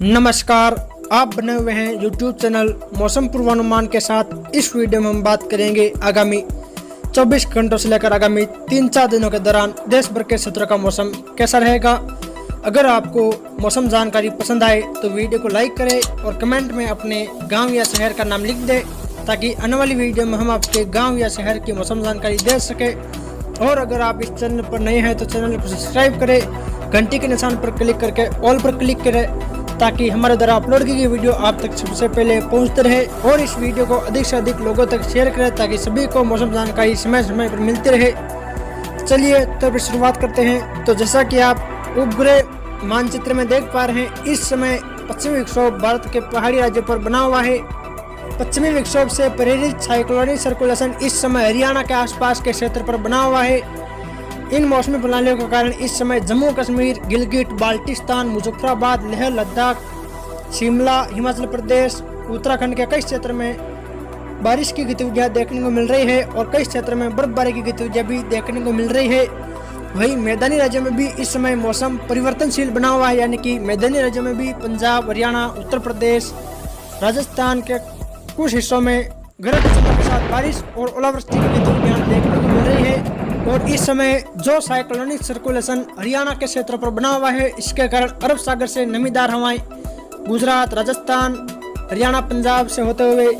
नमस्कार, आप बने हुए हैं YouTube चैनल मौसम पूर्वानुमान के साथ। इस वीडियो में हम बात करेंगे आगामी 24 घंटों से लेकर आगामी 3-4 दिनों के दौरान देश भर के क्षेत्रों का मौसम कैसा रहेगा। अगर आपको मौसम जानकारी पसंद आए तो वीडियो को लाइक करें और कमेंट में अपने गांव या शहर का नाम लिख दें, ताकि आने वाली वीडियो में हम आपके गाँव या शहर की मौसम जानकारी दे सकें। और अगर आप इस चैनल पर नए हैं तो चैनल को सब्सक्राइब करें, घंटी के निशान पर क्लिक करके ऑल पर क्लिक करें, ताकि हमारे द्वारा अपलोड की गई वीडियो आप तक सबसे पहले पहुंचते रहे। और इस वीडियो को अधिक से अधिक लोगों तक शेयर करें, ताकि सभी को मौसम जानकारी समय समय पर मिलती रहे। चलिए तो फिर शुरुआत करते हैं। तो जैसा कि आप उपग्रह मानचित्र में देख पा रहे हैं, इस समय पश्चिमी विक्षोभ भारत के पहाड़ी राज्यों पर बना हुआ है। पश्चिमी विक्षोभ से प्रेरित साइक्लोनिक सर्कुलेशन इस समय हरियाणा के आसपास के क्षेत्र पर बना हुआ है। इन मौसमी प्रणालियों के कारण इस समय जम्मू कश्मीर, गिलगिट, बाल्टिस्तान, मुजफ्फराबाद, लेह लद्दाख, शिमला, हिमाचल प्रदेश, उत्तराखंड के कई क्षेत्र में बारिश की गतिविधियां देखने को मिल रही है और कई क्षेत्र में बर्फबारी की गतिविधियां भी देखने को मिल रही है। वहीं मैदानी राज्यों में भी इस समय मौसम परिवर्तनशील बना हुआ है, यानी कि मैदानी राज्यों में भी पंजाब, हरियाणा, उत्तर प्रदेश, राजस्थान के कुछ हिस्सों में गरज चमक के साथ बारिश और ओलावृष्टि की गतिविधियां देखने को मिल रही है। और इस समय जो साइक्लोनिक सर्कुलेशन हरियाणा के क्षेत्र पर बना हुआ है, इसके कारण अरब सागर से नमीदार हवाएं गुजरात, राजस्थान, हरियाणा, पंजाब से होते हुए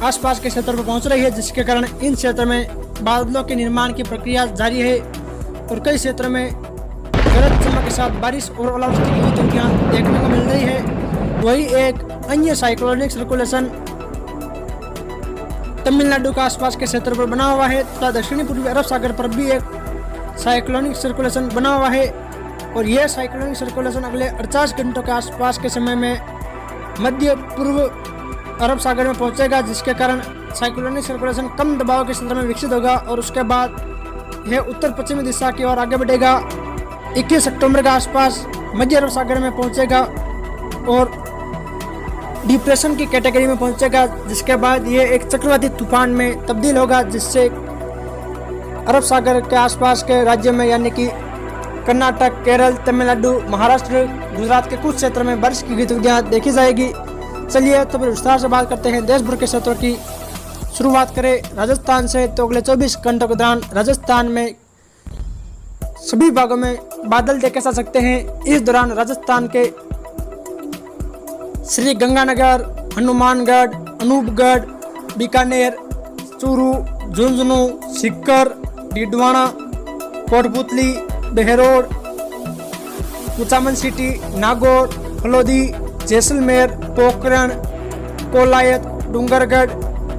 आसपास के क्षेत्र पर पहुंच रही है, जिसके कारण इन क्षेत्र में बादलों के निर्माण की प्रक्रिया जारी है और कई क्षेत्रों में गरज चमक के साथ बारिश और ओलावृष्टि की गतिविधियां देखने को मिल रही है। वही एक अन्य साइक्लोनिक सर्कुलेशन तमिलनाडु के आसपास के क्षेत्र पर बना हुआ है तथा दक्षिणी पूर्वी अरब सागर पर भी एक साइक्लोनिक सर्कुलेशन बना हुआ है। और यह साइक्लोनिक सर्कुलेशन अगले 48 घंटों के आसपास के समय में मध्य पूर्व अरब सागर में पहुंचेगा, जिसके कारण साइक्लोनिक सर्कुलेशन कम दबाव के क्षेत्र में विकसित होगा और उसके बाद यह उत्तर पश्चिमी दिशा की ओर आगे बढ़ेगा। 21 अक्टूबर के आसपास मध्य अरब सागर में पहुंचेगा और डिप्रेशन की कैटेगरी में पहुंचेगा, जिसके बाद ये एक चक्रवाती तूफान में तब्दील होगा, जिससे अरब सागर के आसपास के राज्यों में यानी कि कर्नाटक, केरल, तमिलनाडु, महाराष्ट्र, गुजरात के कुछ क्षेत्र में बारिश की गतिविधियां देखी जाएगी। चलिए तो फिर विस्तार से बात करते हैं देश भर के क्षेत्रों की। शुरुआत करें राजस्थान से, तो अगले 24 घंटों के दौरान राजस्थान में सभी भागों में बादल देखे जा सकते हैं। इस दौरान राजस्थान के श्री गंगानगर, हनुमानगढ़, अनूपगढ़, बीकानेर, चूरू, झुंझुनू, सीकर, डीडवाना, कोटपुतली, बहरोड, कुचामन सिटी, नागौर, फलोदी, जैसलमेर, पोखरण, कोलायत, डूंगरगढ़,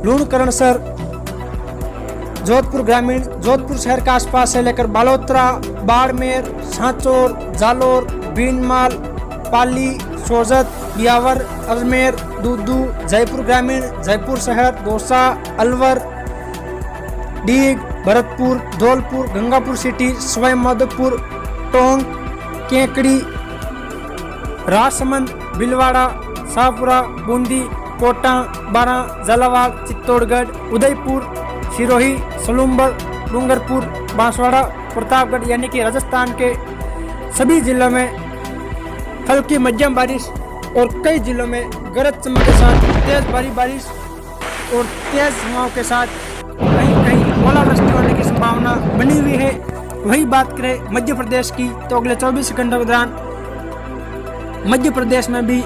लूणकरणसर, जोधपुर ग्रामीण, जोधपुर शहर के आसपास से लेकर बालोतरा, बाड़मेर, सांचौर, जालोर, भीनमाल, पाली, सोजत, बियावर, अजमेर, दूदू, जयपुर ग्रामीण, जयपुर शहर, दौसा, अलवर, डीग, भरतपुर, धौलपुर, गंगापुर सिटी, सवाई माधोपुर, टोंक, केकड़ी, राजसमंद, भीलवाड़ा, शाहपुरा, बूंदी, कोटा, बारा, झालावाड़, चित्तौड़गढ़, उदयपुर, सिरोही, सलूम्बर, डूंगरपुर, बांसवाड़ा, प्रतापगढ़, यानी कि राजस्थान के सभी जिलों में हल्की मध्यम बारिश और कई जिलों में गरज चमक के साथ तेज भारी बारिश और तेज हवाओं के साथ कहीं कहीं ओलावृष्टि होने की संभावना बनी हुई है। वही बात करें मध्य प्रदेश की, तो अगले 24 घंटों के दौरान मध्य प्रदेश में भी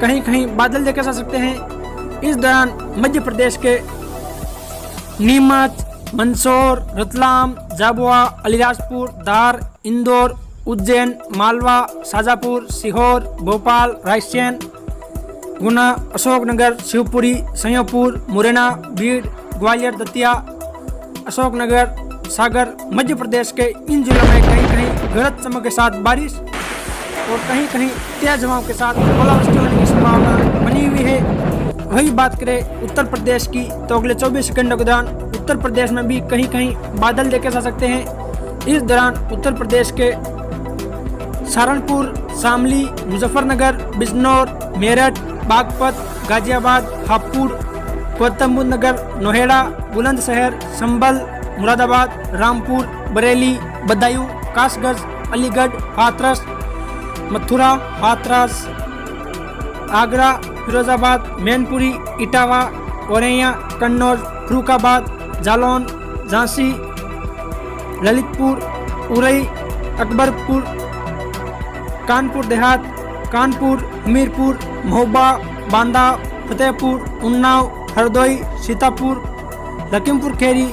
कहीं कहीं बादल देखे जा सकते हैं। इस दौरान मध्य प्रदेश के नीमच, मंदसौर, रतलाम, झाबुआ, अलीराजपुर, धार, इंदौर, उज्जैन, मालवा, शाजापुर, सीहोर, भोपाल, रायसेन, गुना, अशोकनगर, शिवपुरी, संयमपुर, मुरैना, भीड़, ग्वालियर, दतिया, अशोकनगर, सागर, मध्य प्रदेश के इन जिलों में कहीं कहीं गरज चमक के साथ बारिश और कहीं कहीं तेज हवाओं के साथ ओलावृष्टि होने की संभावना बनी हुई है। वही बात करें उत्तर प्रदेश की, तो अगले 24 घंटों के दौरान उत्तर प्रदेश में भी कहीं कहीं बादल देखे जा सकते हैं। इस दौरान उत्तर प्रदेश के सहारनपुर, शामली, मुजफ्फरनगर, बिजनौर, मेरठ, बागपत, गाजियाबाद, हापुड़, गौतम बुद्ध नगर, नोएडा, बुलंदशहर, संभल, मुरादाबाद, रामपुर, बरेली, बदायूं, कासगंज, अलीगढ़, हाथरस, मथुरा, हाथरस, आगरा, फिरोजाबाद, मैनपुरी, इटावा, औरैया, कन्नौज, फर्रुखाबाद, जालौन, झांसी, ललितपुर, उरई, अकबरपुर, कानपुर देहात, कानपुर, हमीरपुर, महोबा, बांदा, फतेहपुर, उन्नाव, हरदोई, सीतापुर, लखीमपुर खीरी,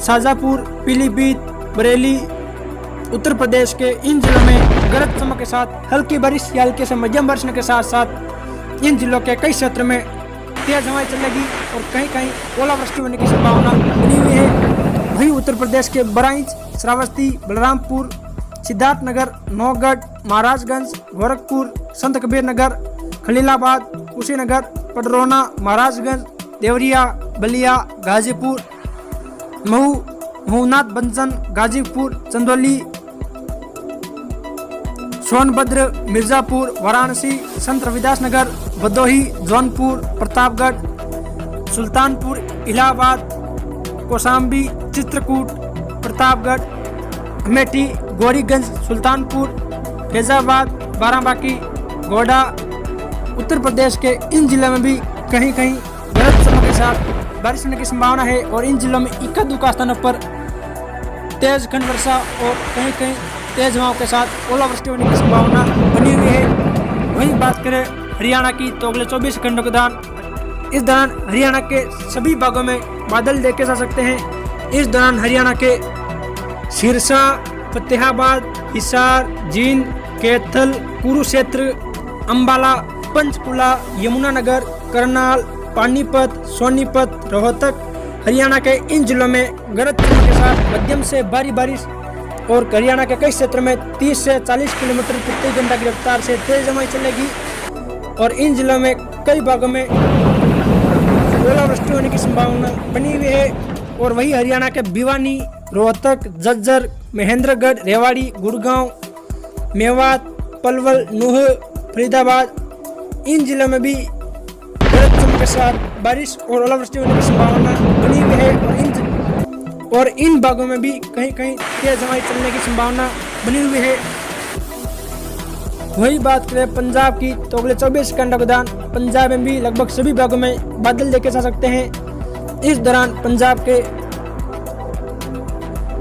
शाजापुर, पीलीभीत, बरेली। उत्तर प्रदेश के इन जिलों में गरज चमक के साथ हल्की बारिश या हल्के से मध्यम बारिश के साथ साथ इन जिलों के कई क्षेत्रों में तेज हवाएं चलेगी और कहीं कहीं ओलावृष्टि होने की संभावना बनी हुई है। वहीं उत्तर प्रदेश के बराइच, श्रावस्ती, बलरामपुर, सिद्धार्थनगर, नौगढ़, महाराजगंज, गोरखपुर, संत कबीर नगर, खलीलाबाद, कुशीनगर, पडरौना, महाराजगंज, देवरिया, बलिया, गाजीपुर, महू, महूनाथ बंसन, गाजीपुर, चंदौली, सोनभद्र, मिर्जापुर, वाराणसी, संत रविदास नगर, भदोही, जौनपुर, प्रतापगढ़, सुल्तानपुर, इलाहाबाद, कौशाम्बी, चित्रकूट, प्रतापगढ़, अमेठी, गौरीगंज, सुल्तानपुर, फैजाबाद, बाराबांकी, गोड्डा। उत्तर प्रदेश के इन जिलों में भी कहीं कहीं गरज चमक के साथ बारिश होने की संभावना है और इन जिलों में इक्का दुक्का स्थानों पर तेज खंड वर्षा और कहीं कहीं तेज हवाओं के साथ ओलावृष्टि होने की संभावना बनी हुई है। वहीं बात करें हरियाणा की तो अगले 24 घंटों के दौरान इस दौरान हरियाणा के सभी भागों में बादल देखे जा सकते हैं। इस दौरान हरियाणा के सिरसा, फतेहाबाद, हिसार, जींद, कैथल, कुरुक्षेत्र, अंबाला, पंचकुला, यमुनानगर, करनाल, पानीपत, सोनीपत, रोहतक, हरियाणा के इन जिलों में गरज चमक के साथ मध्यम से भारी बारिश और हरियाणा के कई क्षेत्रों में 30 से 40 किलोमीटर प्रति घंटा की रफ्तार से तेज हवाएं चलेगी और इन जिलों में कई भागों में ओलावृष्टि होने की संभावना बनी हुई है। और वही हरियाणा के भिवानी, रोहतक, झज्जर, महेंद्रगढ़, रेवाड़ी, गुड़गांव, मेवात, पलवल, नूह, फरीदाबाद, इन जिलों में भी गरज चमक के साथ बारिश और ओलावृष्टि होने की संभावना बनी हुई है और इन भागों में भी कहीं कहीं तेज हवाएं चलने की संभावना बनी हुई है। वही बात करें पंजाब की तो अगले 24 घंटों के दौरान पंजाब में भी लगभग सभी भागों में बादल देखे जा सकते हैं। इस दौरान पंजाब के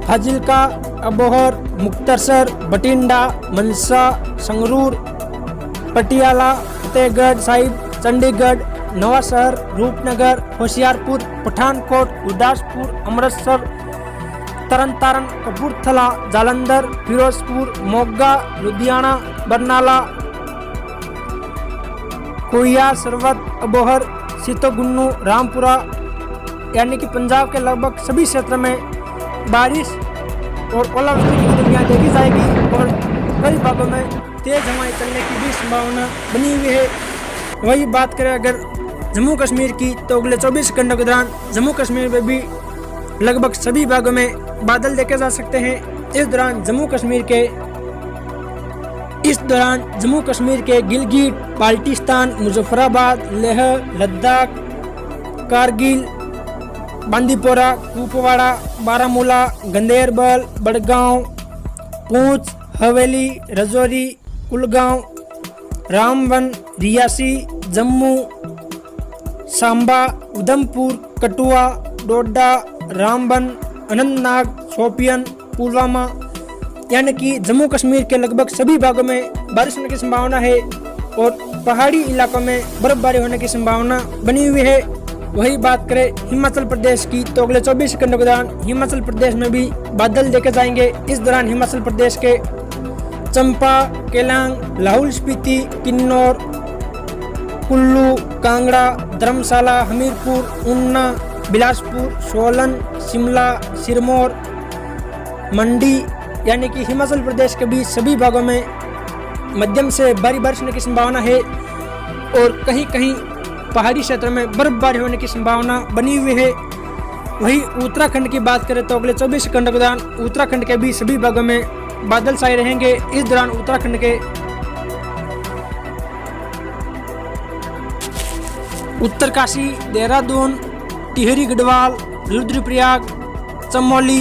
फाजिल्का, अबोहर, मुक्तसर, बठिंडा, मनसा, संगरूर, पटियाला, फतेहगढ़ साहिब, चंडीगढ़, नवांशहर, रूपनगर, होशियारपुर, पठानकोट, गुरदासपुर, अमृतसर, तरनतारन, कपूरथला, जालंधर, फिरोजपुर, मोगा, लुधियाना, बरनाला, कोहिया, सरवत, अबोहर, सीतोगुन्नू, रामपुरा यानी कि पंजाब के लगभग सभी क्षेत्रों में बारिश और ओलावृष्टि की घटनाएं देखी जाएगी और कई भागों में तेज हवाएं चलने की भी संभावना बनी हुई है। वही बात करें अगर जम्मू कश्मीर की तो अगले 24 घंटों के दौरान जम्मू कश्मीर में भी लगभग सभी भागों में बादल देखे जा सकते हैं। इस दौरान जम्मू कश्मीर के गिलगिट, बाल्टिस्तान, मुजफ्फराबाद, लेह, लद्दाख, कारगिल, बांदीपोरा, कुपवाड़ा, बारामूला, गंदेरबल, बड़गांव, पूंछ, हवेली, रजौरी, कुलगांव, रामबन, रियासी, जम्मू, सांबा, उधमपुर, कठुआ, डोडा, रामबन, अनंतनाग, शोपियन, पुलवामा यानी कि जम्मू कश्मीर के लगभग सभी भागों में बारिश होने की संभावना है और पहाड़ी इलाकों में बर्फबारी होने की संभावना बनी हुई है। वही बात करें हिमाचल प्रदेश की तो अगले 24 घंटों के दौरान हिमाचल प्रदेश में भी बादल देखे जाएंगे। इस दौरान हिमाचल प्रदेश के चंपा, केलांग, लाहौल स्पीति, किन्नौर, कुल्लू, कांगड़ा, धर्मशाला, हमीरपुर, ऊना, बिलासपुर, सोलन, शिमला, सिरमौर, मंडी यानी कि हिमाचल प्रदेश के भी सभी भागों में मध्यम से भारी बारिश होने की संभावना है और कहीं कहीं पहाड़ी क्षेत्रों में बर्फबारी होने की संभावना बनी हुई है। वही उत्तराखंड की बात करें तो अगले 24 घंटों के दौरान उत्तराखंड के भी सभी भागों में बादल छाए रहेंगे। इस दौरान उत्तराखंड के उत्तरकाशी, देहरादून, टिहरी गढ़वाल, रुद्रप्रयाग, चमोली,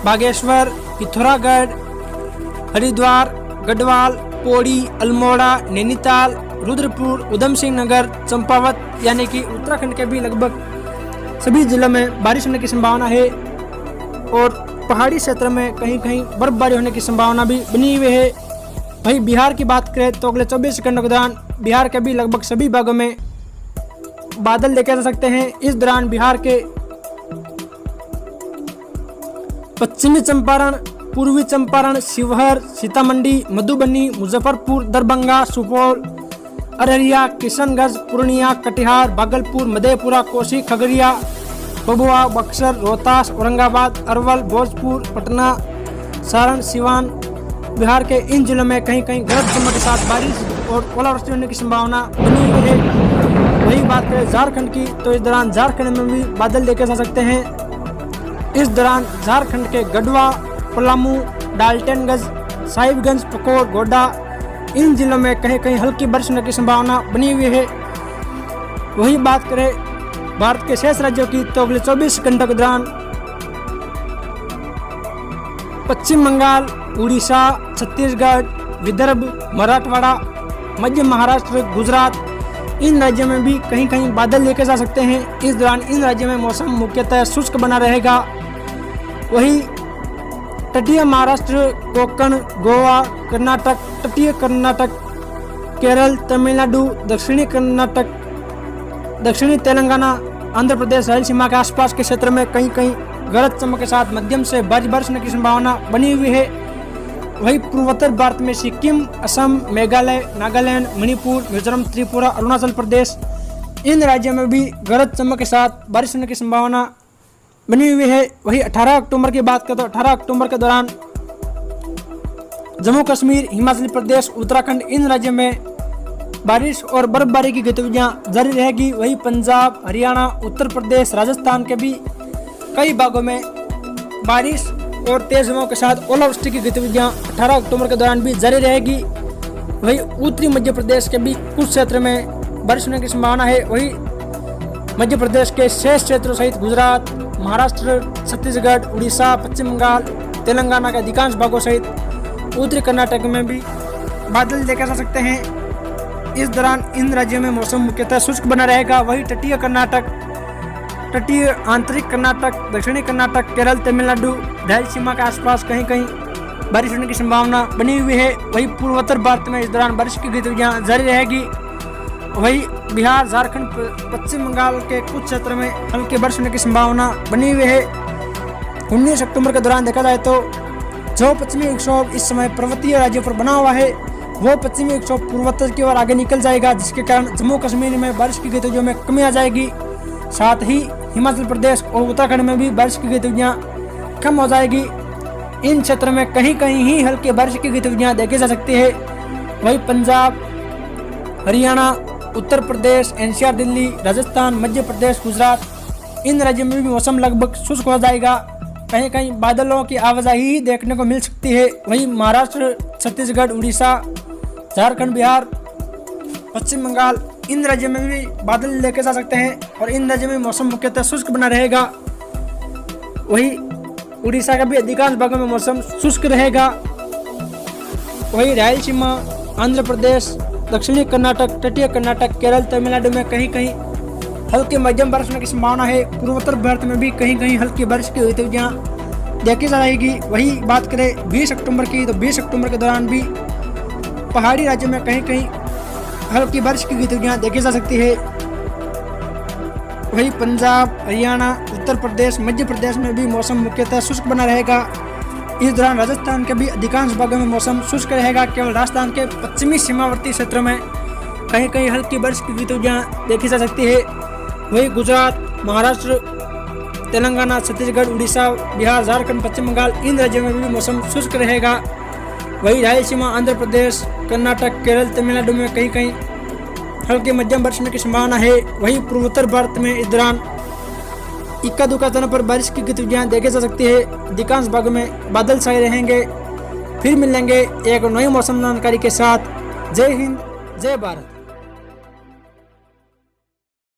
बागेश्वर, पिथौरागढ़, हरिद्वार, गढ़वाल, पौड़ी, अल्मोड़ा, नैनीताल, रुद्रपुर, उधम सिंह नगर, चंपावत यानी कि उत्तराखंड के भी लगभग सभी जिलों में बारिश होने की संभावना है और पहाड़ी क्षेत्र में कहीं कहीं बर्फबारी होने की संभावना भी बनी हुई है। वहीं बिहार की बात करें तो अगले 24 घंटों के दौरान बिहार के भी लगभग सभी भागों में बादल देखे जा सकते हैं। इस दौरान बिहार के पश्चिमी चंपारण, पूर्वी चंपारण, शिवहर, सीतामढ़ी, मधुबनी, मुजफ्फरपुर, दरभंगा, सुपौल, अररिया, किशनगंज, पूर्णिया, कटिहार, भागलपुर, मधेपुरा, कोसी, खगड़िया, भभुआ, बक्सर, रोहतास, औरंगाबाद, अरवल, भोजपुर, पटना, सारण, सिवान, बिहार के इन जिलों में कहीं कहीं गरज चमक के साथ बारिश और ओलावृष्टि होने की संभावना बनी हुई है। वही बात करें झारखंड की तो इस दौरान झारखंड में भी बादल देखे जा सकते हैं। इस दौरान झारखंड के गढ़वा, पलामू, डाल्टनगंज, साहिबगंज, पकोर, गोड्डा इन जिलों में कहीं कहीं हल्की बारिश होने की संभावना बनी हुई है। वही बात करें भारत के शेष राज्यों की तो अगले 24 घंटों के दौरान पश्चिम बंगाल, उड़ीसा, छत्तीसगढ़, विदर्भ, मराठवाड़ा, मध्य महाराष्ट्र, गुजरात इन राज्यों में भी कहीं कहीं बादल देखे जा सकते हैं। इस दौरान इन राज्यों में मौसम मुख्यतः शुष्क बना रहेगा। वही तटीय महाराष्ट्र, कोंकण, गोवा, कर्नाटक, तटीय कर्नाटक, केरल, तमिलनाडु, दक्षिणी कर्नाटक, दक्षिणी तेलंगाना, आंध्र प्रदेश, रायलसीमा के आसपास के क्षेत्र में कहीं कहीं गरज चमक के साथ मध्यम से भारी बारिश होने की संभावना बनी हुई है। वही पूर्वोत्तर भारत में सिक्किम, असम, मेघालय, नागालैंड, मणिपुर, मिजोरम, त्रिपुरा, अरुणाचल प्रदेश इन राज्यों में भी गरज चमक के साथ बारिश होने की संभावना बनी हुई है। वही 18 अक्टूबर की बात करें तो 18 अक्टूबर के दौरान जम्मू कश्मीर, हिमाचल प्रदेश, उत्तराखंड इन राज्यों में बारिश और बर्फबारी की गतिविधियां जारी रहेगी। वही पंजाब, हरियाणा, उत्तर प्रदेश, राजस्थान के भी कई भागों में बारिश और तेज हवाओं के साथ ओलावृष्टि की गतिविधियां 18 अक्टूबर के दौरान भी जारी रहेगी। वही उत्तरी मध्य प्रदेश के भी कुछ क्षेत्र में बारिश होने की संभावना है। वही मध्य प्रदेश के शेष क्षेत्रों सहित गुजरात, महाराष्ट्र, छत्तीसगढ़, उड़ीसा, पश्चिम बंगाल, तेलंगाना के अधिकांश भागों सहित उत्तरी कर्नाटक में भी बादल देखे जा सकते हैं। इस दौरान इन राज्यों में मौसम मुख्यतः शुष्क बना रहेगा। वही तटीय कर्नाटक, तटीय आंतरिक कर्नाटक, दक्षिणी कर्नाटक, केरल, तमिलनाडु, रायलसीमा के आसपास कहीं कहीं बारिश होने की संभावना बनी हुई है। वही पूर्वोत्तर भारत में इस दौरान बारिश की गतिविधियां जारी रहेगी। वही बिहार, झारखंड, पश्चिम बंगाल के कुछ क्षेत्र में हल्की बारिश होने की संभावना बनी हुई है। 19 अक्टूबर के दौरान देखा जाए तो जो पश्चिमी विक्षोभ इस समय पर्वतीय राज्यों पर बना हुआ है वो पश्चिमी विक्षोभ पूर्वोत्तर की ओर आगे निकल जाएगा, जिसके कारण जम्मू कश्मीर में बारिश की गतिविधियों में कमी आ जाएगी। साथ ही हिमाचल प्रदेश और उत्तराखंड में भी बारिश की गतिविधियां कम हो जाएगी। इन क्षेत्रों में कहीं कहीं ही हल्की बारिश की गतिविधियां देखी जा सकती है। वही पंजाब, हरियाणा, उत्तर प्रदेश, एनसीआर, दिल्ली, राजस्थान, मध्य प्रदेश, गुजरात इन राज्यों में भी मौसम लगभग शुष्क हो जाएगा। कहीं कहीं बादलों की आवाजाही देखने को मिल सकती है। वहीं महाराष्ट्र, छत्तीसगढ़, उड़ीसा, झारखंड, बिहार, पश्चिम बंगाल इन राज्यों में भी बादल देखे जा सकते हैं और इन राज्यों में मौसम मुख्यतः शुष्क बना रहेगा। वही उड़ीसा का भी अधिकांश भागों में मौसम शुष्क रहेगा। वही रायलसीमा, आंध्र प्रदेश, दक्षिणी कर्नाटक, तटीय कर्नाटक, केरल, तमिलनाडु में कहीं कहीं हल्की मध्यम बारिश होने की संभावना है। पूर्वोत्तर भारत में भी कहीं कहीं हल्की बारिश की गतिविधियां देखी जा रहेगी। वही बात करें 20 अक्टूबर की तो 20 अक्टूबर के दौरान भी पहाड़ी राज्यों में कहीं कहीं हल्की बारिश की गतिविधियां देखी जा सकती है। वही पंजाब, हरियाणा, उत्तर प्रदेश, मध्य प्रदेश में भी मौसम मुख्यतः शुष्क बना रहेगा। इस दौरान राजस्थान के भी अधिकांश भागों में मौसम शुष्क रहेगा। केवल राजस्थान के पश्चिमी सीमावर्ती क्षेत्रों में कहीं कहीं हल्की बारिश की गतिविधियां देखी जा सकती है। वही गुजरात, महाराष्ट्र, तेलंगाना, छत्तीसगढ़, उड़ीसा, बिहार, झारखंड, पश्चिम बंगाल इन राज्यों में भी मौसम शुष्क रहेगा। वही रायलसीमा, आंध्र प्रदेश, कर्नाटक, केरल, तमिलनाडु में कहीं कहीं हल्की मध्यम बारिश होने की संभावना है। वही पूर्वोत्तर भारत में इस दौरान इक्का दुक्का स्थानों पर बारिश की गतिविधियां देखी जा सकती है। अधिकांश भागों में बादल छाए रहेंगे। फिर मिलेंगे एक नई मौसम जानकारी के साथ। जय हिंद, जय भारत।